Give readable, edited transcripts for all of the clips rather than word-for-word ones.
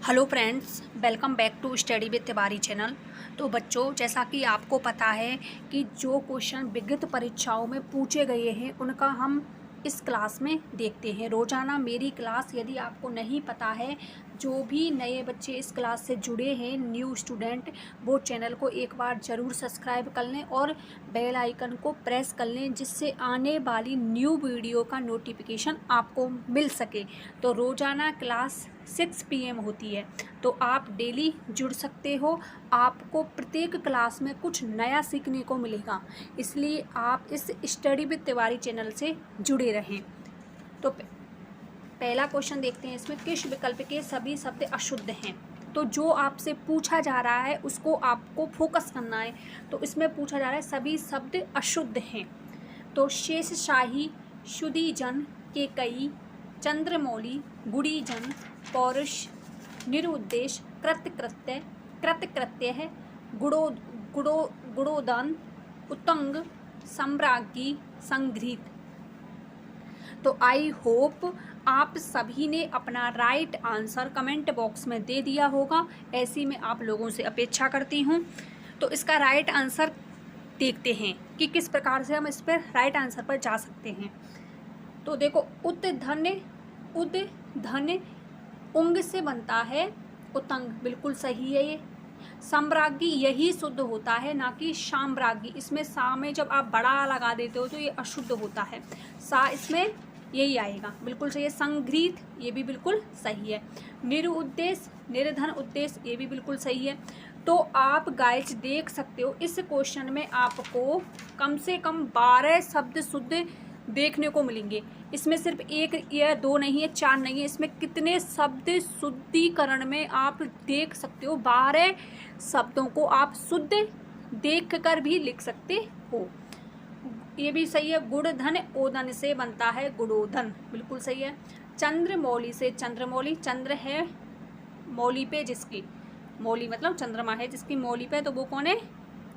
Hello friends, welcome back to study with Tiwari channel. तो बच्चों, जैसा कि आपको पता है कि जो क्वेश्चन विगत परीक्षाओं में पूछे गए हैं उनका हम इस क्लास में देखते हैं। रोज़ाना मेरी क्लास, यदि आपको नहीं पता है, जो भी नए बच्चे इस क्लास से जुड़े हैं, न्यू स्टूडेंट, वो चैनल को एक बार ज़रूर सब्सक्राइब कर लें और बेल आइकन को प्रेस कर लें, जिससे आने वाली न्यू वीडियो का नोटिफिकेशन आपको मिल सके। तो रोज़ाना क्लास 6 PM होती है, तो आप डेली जुड़ सकते हो। आपको प्रत्येक क्लास में कुछ नया सीखने को मिलेगा, इसलिए आप इस स्टडी विद तिवारी चैनल से जुड़े रहें। तो पहला क्वेश्चन देखते हैं। इसमें किस विकल्प के सभी शब्द अशुद्ध हैं? तो जो आपसे पूछा जा रहा है उसको आपको फोकस करना है। तो इसमें पूछा जा रहा है सभी शब्द अशुद्ध हैं। तो शेषशाही, शुदीजन, केकई, चंद्रमौली, गुड़ीजन, पौरुष, निरुद्देश, कृतकृत्य, कृतकृत्य है, गुड़ो गुड़ो गुड़ोदन, उतंग, सम्राज्ञी, संगृहीत। तो आई होप आप सभी ने अपना राइट आंसर कमेंट बॉक्स में दे दिया होगा, ऐसी मैं आप लोगों से अपेक्षा करती हूँ। तो इसका राइट आंसर देखते हैं कि किस प्रकार से हम इस पर राइट आंसर पर जा सकते हैं। तो देखो, उद्धन उंग से बनता है उतंग, बिल्कुल सही है ये। सम्राज्ञी यही शुद्ध होता है, ना कि साम्राज्ञी। इसमें सा में जब आप बड़ा लगा देते हो तो ये अशुद्ध होता है। सा इसमें यही आएगा, बिल्कुल सही है। संगृहीत, ये भी बिल्कुल सही है। निरुद्देश, निर्धन उद्देश्य, ये भी बिल्कुल सही है। तो आप गाइस देख सकते हो, इस क्वेश्चन में आपको कम से कम 12 शब्द शुद्ध देखने को मिलेंगे। इसमें सिर्फ एक या दो नहीं है, 4 नहीं है, इसमें कितने शब्द शुद्धिकरण में आप देख सकते हो। 12 शब्दों को आप शुद्ध देख कर भी लिख सकते हो। ये भी सही है। गुड़धन ओदन से बनता है गुड़ोदन, बिल्कुल सही है। चंद्रमौली से चंद्रमौली, चंद्र है मौली पे, जिसकी मौली मतलब चंद्रमा है, जिसकी मौली पे, तो वो कौन है?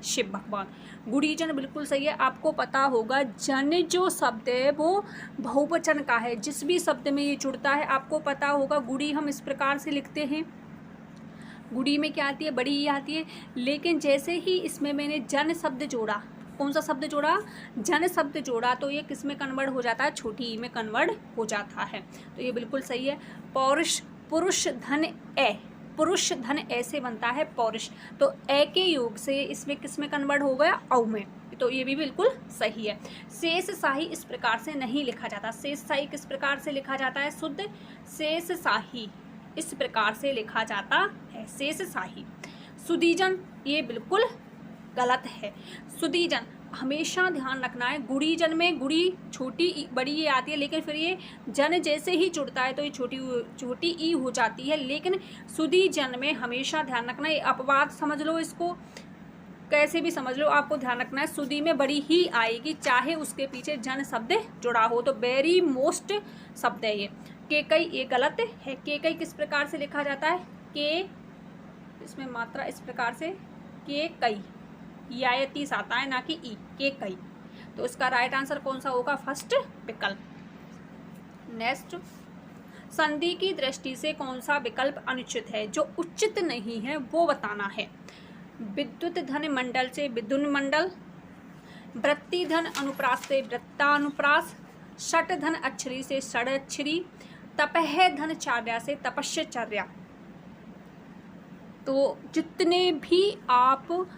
शिव भगवान। गुड़ीजन बिल्कुल सही है। आपको पता होगा जन जो शब्द है वो बहुवचन का है, जिस भी शब्द में ये जुड़ता है आपको पता होगा। गुड़ी हम इस प्रकार से लिखते हैं, गुड़ी में क्या आती है? बड़ी ही आती है। लेकिन जैसे ही इसमें मैंने जन शब्द जोड़ा, कौन सा शब्द जोड़ा? जन शब्द जोड़ा, तो ये किस में कन्वर्ट हो जाता है? छोटी ई में कन्वर्ट हो जाता है। तो ये बिल्कुल सही है। पौरुष, पुरुष धन ए, पुरुष धन ऐसे बनता है पौरुष, तो ए के योग से इसमें किस में कन्वर्ट हो गया? औ में, तो ये भी बिल्कुल सही है। शेषशाही इस प्रकार से नहीं लिखा जाता। शेषशाही किस प्रकार से लिखा जाता है? शुद्ध शेषशाही इस प्रकार से लिखा जाता है, शेषशाही। सुदीजन, ये बिल्कुल गलत है। सुदीजन हमेशा ध्यान रखना है, गुड़ीजन में गुड़ी छोटी बड़ी ये आती है, लेकिन फिर ये जन जैसे ही जुड़ता है तो ये छोटी ई हो जाती है। लेकिन सुदीजन में हमेशा ध्यान रखना, ये अपवाद समझ लो, इसको कैसे भी समझ लो, आपको ध्यान रखना है सुदी में बड़ी ही आएगी, चाहे उसके पीछे जन शब्द जुड़ा हो। तो वेरी मोस्ट शब्द है ये। केकई, ये गलत है। केकई किस प्रकार से लिखा जाता है? के, इसमें मात्रा इस प्रकार से, के कई, या 30 आता है, ना कि ई, के कई। तो इसका राइट आंसर कौन सा होगा? फर्स्ट विकल्प। नेक्स्ट, संधि की दृष्टि से कौन सा विकल्प अनुचित है? जो उचित नहीं है वो बताना है। विद्युत धन मंडल से विद्युन मंडल, वृत्ति धन अनुप्रास से वृत्तानुप्रास, षट धन अक्षरी से षडक्षरी, तपह धन चार्या से तपश्चर्या। तो जितने भी आप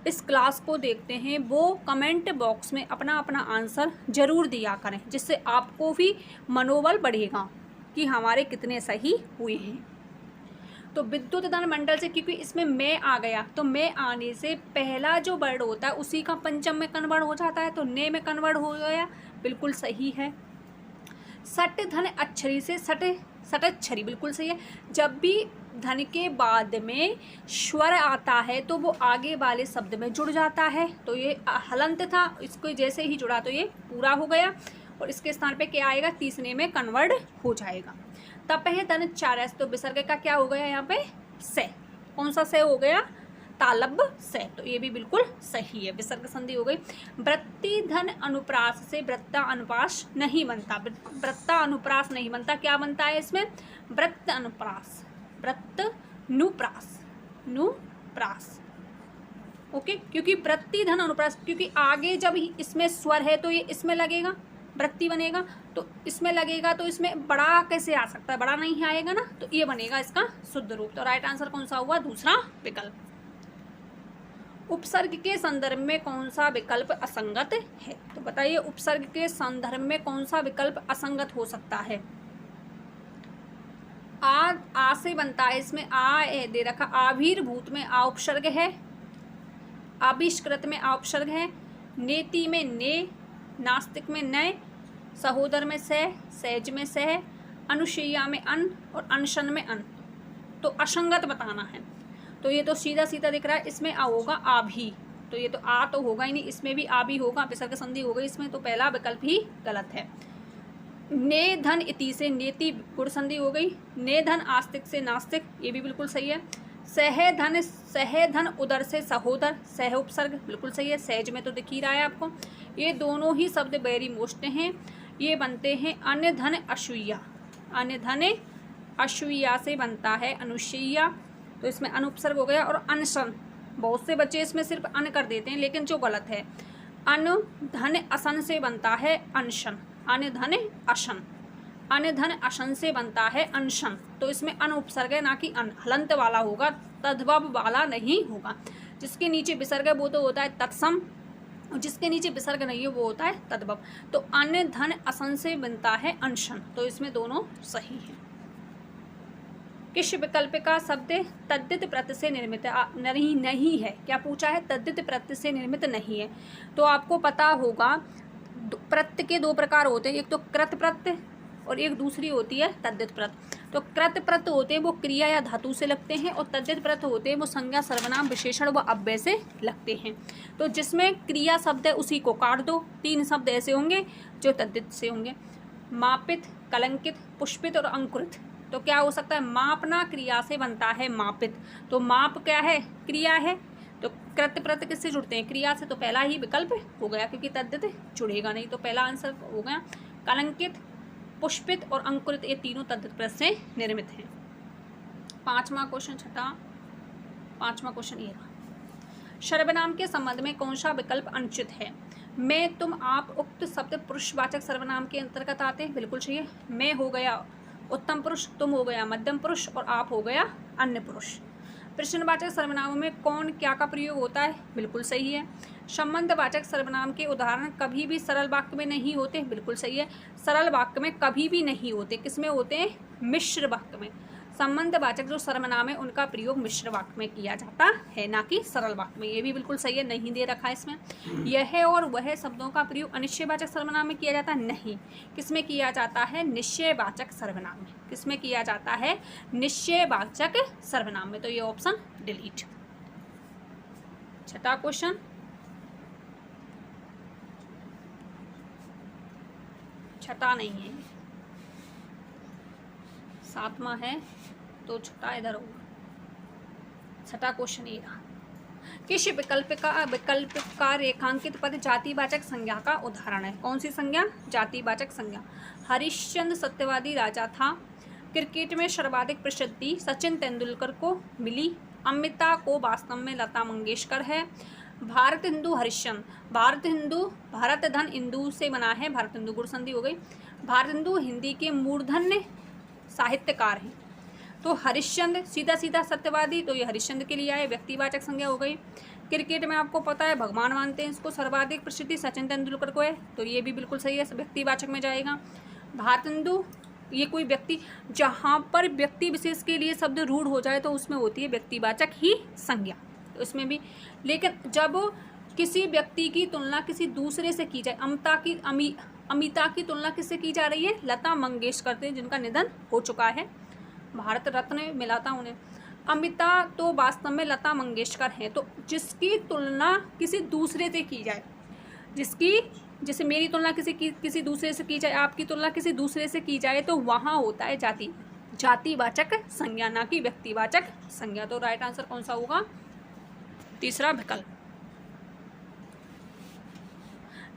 इस क्लास को देखते हैं वो कमेंट बॉक्स में अपना अपना आंसर ज़रूर दिया करें, जिससे आपको भी मनोबल बढ़ेगा कि हमारे कितने सही हुए हैं। तो विद्युत धन मंडल से, क्योंकि इसमें मैं आ गया, तो मैं आने से पहला जो वर्ड होता है उसी का पंचम में कन्वर्ट हो जाता है, तो ने में कन्वर्ट हो गया, बिल्कुल सही है। सट धन अक्षरी से सटक्षरी, बिल्कुल सही है। जब भी धन के बाद में स्वर आता है तो वो आगे वाले शब्द में जुड़ जाता है। तो ये हलंत था, इसको जैसे ही जुड़ा तो ये पूरा हो गया, और इसके स्थान पे क्या आएगा? तीसरे में कन्वर्ट हो जाएगा। तपह धन चारस, तो विसर्ग का क्या हो गया यहाँ पे? से। कौन सा से हो गया? तालब से, तो ये भी बिल्कुल सही है, विसर्ग संधि हो गई। वृत्ति धन अनुप्रास से वृत्ता अनुप्रास नहीं बनता, वृत्ता अनुप्रास नहीं बनता, क्या बनता है इसमें? वृत्त अनुप्रास, वृत्त नुप्रास, नुप्रास। ओके, क्योंकि वृत्ति धन अनुप्रास, क्योंकि आगे जब इसमें स्वर है तो ये इसमें लगेगा, वृत्ति बनेगा, तो इसमें लगेगा, तो इसमें बड़ा कैसे आ सकता है, बड़ा नहीं आएगा ना, तो ये बनेगा इसका शुद्ध रूप। तो राइट आंसर कौन सा हुआ, दूसरा विकल्प। उपसर्ग के संदर्भ में कौन सा विकल्प असंगत है, तो बताइए उपसर्ग के संदर्भ में कौन सा विकल्प असंगत हो सकता है। आ से बनता है, इसमें आ दे रखा, आविर्भूत में आ उपसर्ग है, आविष्कृत में आ उपसर्ग है, नेति में ने, नास्तिक में नय, सहोदर में सह, सहज में सह, अनुशैया में अन और अनशन में अन। तो असंगत बताना है, तो ये तो सीधा सीधा दिख रहा है, इसमें आ होगा आ भी, तो ये तो आ तो होगा ही नहीं, इसमें भी आ भी होगा, विसर्ग संधि हो गई इसमें, तो पहला विकल्प ही गलत है। ने धन इति से नेति गुण संधि हो गई, ने धन आस्तिक से नास्तिक, ये भी बिल्कुल सही है। सह धन उदर से सहोदर, सह उपसर्ग बिल्कुल सही है, सहज में तो दिख ही रहा है आपको। ये दोनों ही शब्द वेरी मोस्ट हैं, ये बनते हैं अन्य धन अशुया, अन्य धन अशुया से बनता है अनुशैया, तो इसमें अनुपसर्ग हो गया। और अनशन, बहुत से बच्चे इसमें सिर्फ अन कर देते हैं, लेकिन जो गलत है, अन धन असन से बनता है अनशन, अन धन अशन, अन धन अशन से बनता है अनशन, तो इसमें अन उपसर्ग है ना कि अन, हलंत वाला होगा, तद्भव वाला नहीं होगा। जिसके नीचे विसर्ग है वो तो होता है तत्सम, और जिसके नीचे विसर्ग नहीं है वो होता है तद्भव। तो अन धन असन से बनता है अनशन, तो इसमें दोनों सही है। किस विकल्प का शब्द तद्धित प्रत्यय से निर्मित नहीं है, क्या पूछा है, तद्धित प्रत्यय से निर्मित नहीं है। तो आपको पता होगा प्रत्यय के दो प्रकार होते हैं, एक तो कृत प्रत्यय और एक दूसरी होती है तद्धित प्रत्यय। तो कृत प्रत्यय होते हैं वो क्रिया या धातु से लगते हैं, और तद्धित प्रत्यय होते हैं वो संज्ञा सर्वनाम विशेषण व अव्यय से लगते हैं। तो जिसमें क्रिया शब्द है उसी को काट दो, 3 शब्द ऐसे होंगे जो तद्धित से होंगे, मापित, कलंकित, पुष्पित और अंकुरित। तो क्या हो सकता है, मापना क्रिया से बनता है मापित, तो माप क्या है, क्रिया है, तो कृत प्रत्यय किससे जुड़ते हैं, क्रिया से, तो पहला ही विकल्प हो गया, क्योंकि तद्धित जुड़ेगा नहीं, तो पहला आंसर हो गया। कलंकित, पुष्पित और अंकुरित, ये तीनों तद्धित प्रत्यय से निर्मित हैं। 5वां क्वेश्चन, पांचवा क्वेश्चन ये रहा, सर्वनाम के संबंध में कौन सा विकल्प अनुचित है। मैं, तुम, आप उक्त शब्द पुरुषवाचक सर्वनाम के अंतर्गत आते हैं, बिल्कुल सही है। मैं हो गया उत्तम पुरुष, तुम हो गया मध्यम पुरुष और आप हो गया अन्य पुरुष। प्रश्नवाचक सर्वनामों में कौन क्या का प्रयोग होता है, बिल्कुल सही है। संबंधवाचक सर्वनाम के उदाहरण कभी भी सरल वाक्य में नहीं होते, बिल्कुल सही है। सरल वाक्य में कभी भी नहीं होते, किसमें होते हैं, मिश्र वाक्य में। संबंधवाचक जो सर्वनाम है उनका प्रयोग मिश्र वाक्य में किया जाता है, ना कि सरल वाक्य में, ये भी बिल्कुल सही है, नहीं दे रखा है इसमें। यह और वह शब्दों का प्रयोग अनिश्चयवाचक सर्वनाम में किया जाता है, नहीं। किसमें किया जाता है, निश्चयवाचक सर्वनाम में। किसमें किया जाता है, निश्चयवाचक सर्वनाम में, तो ये ऑप्शन डिलीट। 6वां क्वेश्चन, 6वां नहीं है, 7वां है, तो 6वां इधर होगा। 6वां क्वेश्चन ये रहा, किस विकल्प का रेखांकित पद जातिवाचक संज्ञा का उदाहरण है। कौन सी संज्ञा, जातिवाचक संज्ञा। हरिश्चंद्र सत्यवादी राजा था, क्रिकेट में सर्वाधिक प्रसिद्धि सचिन तेंदुलकर को मिली, अमृता को वास्तव में लता मंगेशकर है, भारत हिंदू हरिश्चंद्र, भारत हिंदू, भारत धन हिंदू से बना है, भारत हिंदू गुण संधि हो गई, भारत हिंदू हिंदी के मूर्धन्य साहित्यकार हैं। तो हरिश्चंद्र सीधा सीधा सत्यवादी, तो ये हरिश्चंद्र के लिए आए, व्यक्तिवाचक संज्ञा हो गई। क्रिकेट में आपको पता है भगवान मानते हैं इसको, सर्वाधिक प्रसिद्धि सचिन तेंदुलकर को है, तो ये भी बिल्कुल सही है, व्यक्तिवाचक में जाएगा। भारत हिंदू, ये कोई व्यक्ति, जहाँ पर व्यक्ति विशेष के लिए शब्द रूढ़ हो जाए तो उसमें होती है व्यक्तिवाचक ही संज्ञा, तो इसमें भी। लेकिन जब किसी व्यक्ति की तुलना किसी दूसरे से की जाए, अमिता की तुलना किससे की जा रही है, लता मंगेशकर से, जिनका निधन हो चुका है, भारत रत्न मिला था उन्हें। अमिता तो वास्तव में लता मंगेशकर हैं, तो जिसकी तुलना किसी दूसरे से की जाए, जैसे मेरी तुलना किसी दूसरे से की जाए, आपकी तुलना किसी दूसरे से की जाए, तो वहाँ होता है जातिवाचक संज्ञा, ना कि व्यक्तिवाचक संज्ञा। तो राइट आंसर कौन सा होगा, तीसरा विकल्प।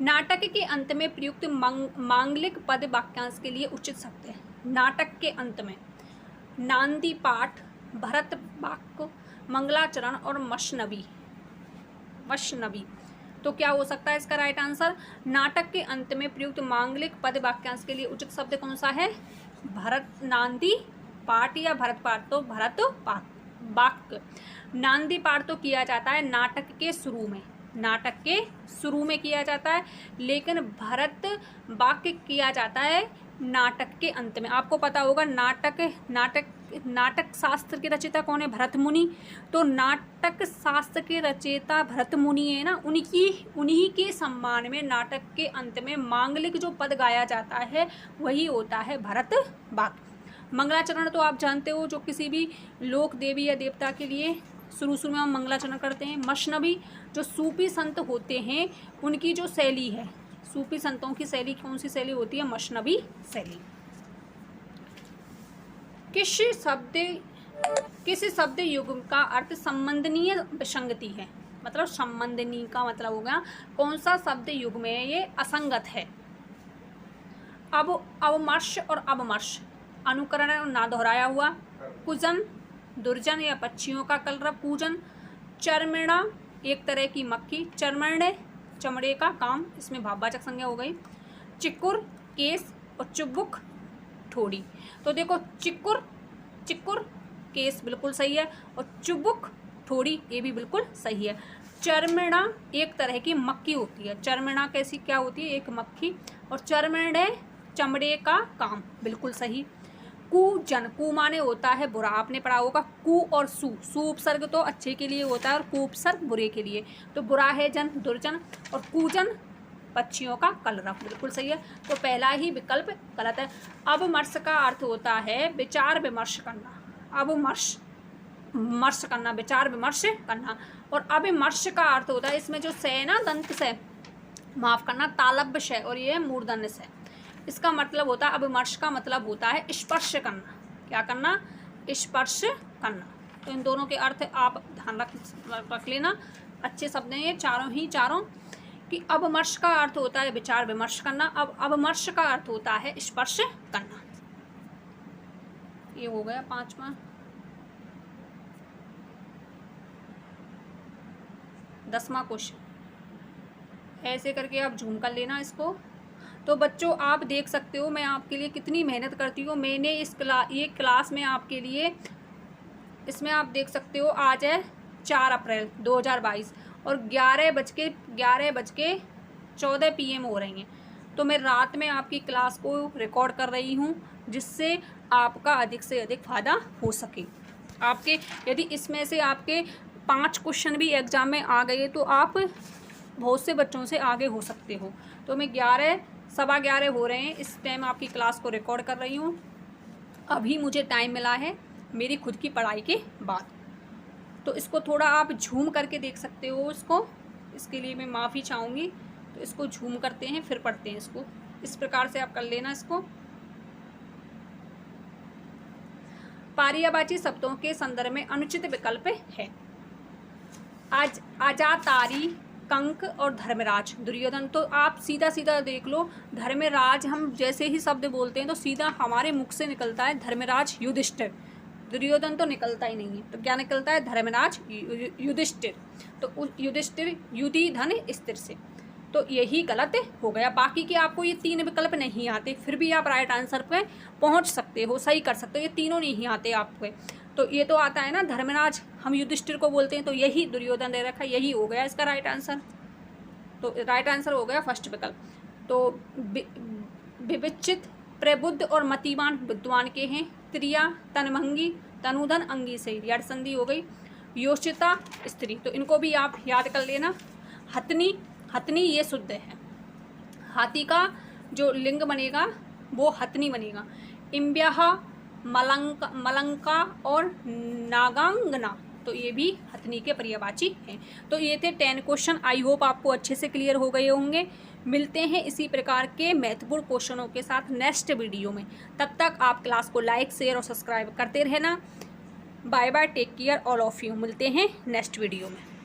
नाटक के अंत में प्रयुक्त मांगलिक पद वाक्यांश के लिए उचित शब्द है। नाटक के अंत में नांदी पाठ, भरत वाक्य, मंगलाचरण और मशनबी। तो क्या हो सकता है इसका राइट आंसर? नाटक के अंत में प्रयुक्त मांगलिक पद वाक्यांश के लिए उचित शब्द कौन सा है? भरत नांदी पाठ या भरत पाठ। तो भरत वाक्य। नांदी पाठ तो किया जाता है नाटक के शुरू में, नाटक के शुरू में किया जाता है, लेकिन भरत वाक्य किया जाता है नाटक के अंत में। आपको पता होगा नाटक शास्त्र के रचयिता कौन है? भरत मुनि। तो नाटक शास्त्र के रचयिता भरत मुनि है ना, उन्हीं के सम्मान में नाटक के अंत में मांगलिक जो पद गाया जाता है वही होता है भरत वाक्य। मंगलाचरण तो आप जानते हो, जो किसी भी लोक देवी या देवता के लिए शुरू में हम मंगलाचरण करते हैं। मशनबी जो सूफी संत होते हैं उनकी जो शैली है, सूफी संतों की शैली कौन सी शैली होती है? मशनबी शैली। किस शब्द युग्म का अर्थ संबंधनीय विसंगति है? मतलब संबंधनीय का मतलब हो गया कौन सा शब्द युग्म है ये असंगत है? अवमर्श और अपमर्श, अनुकरण और ना दोहराया हुआ, कुजन दुर्जन या पक्षियों का कलरव पूजन, चर्मणा एक तरह की मक्खी, चर्मण्य चमड़े का काम, इसमें भाववाचक संज्ञा हो गई, चिक्कुर केस और चुबुक ठोड़ी। तो देखो चिक्कुर केस बिल्कुल सही है और चुबुक ठोड़ी ये भी बिल्कुल सही है। चर्मणा एक तरह की मक्खी होती है, चर्मणा कैसी क्या होती है? एक मक्खी। और चर्मण्य चमड़े का काम, बिल्कुल सही। कुजन, कु माने होता है बुरा, आपने पढ़ा होगा। कु और सु उपसर्ग तो अच्छे के लिए होता है और कु उपसर्ग बुरे के लिए। तो बुरा है जन दुर्जन और कुजन पक्षियों का कलरव, बिल्कुल सही है। तो पहला ही विकल्प गलत है। अवमर्श का अर्थ होता है विचार विमर्श करना, अवमर्श करना, विचार विमर्श करना। और अविमर्श का अर्थ होता है, इसमें जो से ना दंत से, माफ करना तालब्य से, और ये मूर्धन्य से, इसका मतलब होता है अविमर्श का मतलब होता है स्पर्श करना। क्या करना? स्पर्श करना। तो इन दोनों के अर्थ आप ध्यान रख लेना, अच्छे शब्द हैं ये चारों कि अवमर्श का अर्थ होता है विचार विमर्श करना, अब अवमर्श का अर्थ होता है स्पर्श करना। ये हो गया 5वां। 10वां क्वेश्चन ऐसे करके आप झूम कर लेना इसको। तो बच्चों आप देख सकते हो मैं आपके लिए कितनी मेहनत करती हूँ। मैंने ये क्लास में आपके लिए, इसमें आप देख सकते हो आज है 4 अप्रैल 2022 और 11:14 PM हो रही हैं। तो मैं रात में आपकी क्लास को रिकॉर्ड कर रही हूँ जिससे आपका अधिक से अधिक फ़ायदा हो सके। आपके यदि इसमें से आपके 5 क्वेश्चन भी एग्ज़ाम में आ गए तो आप बहुत से बच्चों से आगे हो सकते हो। तो मैं 11:15 हो रहे हैं इस टाइम आपकी क्लास को रिकॉर्ड कर रही हूँ। अभी मुझे टाइम मिला है मेरी खुद की पढ़ाई के बाद। तो इसको थोड़ा आप झूम करके देख सकते हो इसके लिए मैं माफ़ी चाहूँगी। तो इसको झूम करते हैं फिर पढ़ते हैं इसको, इस प्रकार से आप कर लेना इसको। पर्यायवाची शब्दों के संदर्भ में अनुचित विकल्प है अजातारी, कंक और धर्मराज, दुर्योधन। तो आप सीधा सीधा देख लो, धर्मराज हम जैसे ही शब्द बोलते हैं तो सीधा हमारे मुख से निकलता है धर्मराज युधिष्ठिर, दुर्योधन तो निकलता ही नहीं है। तो क्या निकलता है? धर्मराज युधिष्ठिर। तो युधिष्ठिर युधि धन स्थिर से, तो यही गलत हो गया। बाकी के आपको ये 3 विकल्प नहीं आते फिर भी आप राइट आंसर पे पहुंच सकते हो, सही कर सकते हो। ये तीनों नहीं आते आपको। तो ये तो आता है ना धर्मराज, हम युधिष्ठिर को बोलते हैं, तो यही दुर्योधन दे रखा, यही हो गया इसका राइट आंसर। तो राइट आंसर हो गया फर्स्ट विकल्प। तो विविचित प्रबुद्ध और मतिवान विद्वान के हैं। त्रिया तनभंगी, तनुधन अंगी से यड़ संधि हो गई। योषिता स्त्री, तो इनको भी आप याद कर लेना। हथनी ये शुद्ध है, हाथी का जो लिंग बनेगा वो हथनी बनेगा। इम्ब्याह मलंका और नागांगना, तो ये भी हथनी के पर्यायवाची हैं। तो ये थे 10 क्वेश्चन। आई होप आपको अच्छे से क्लियर हो गए होंगे। मिलते हैं इसी प्रकार के महत्वपूर्ण क्वेश्चनों के साथ नेक्स्ट वीडियो में। तब तक आप क्लास को लाइक शेयर और सब्सक्राइब करते रहना। Bye bye, take care all of you. मिलते हैं नेक्स्ट वीडियो में।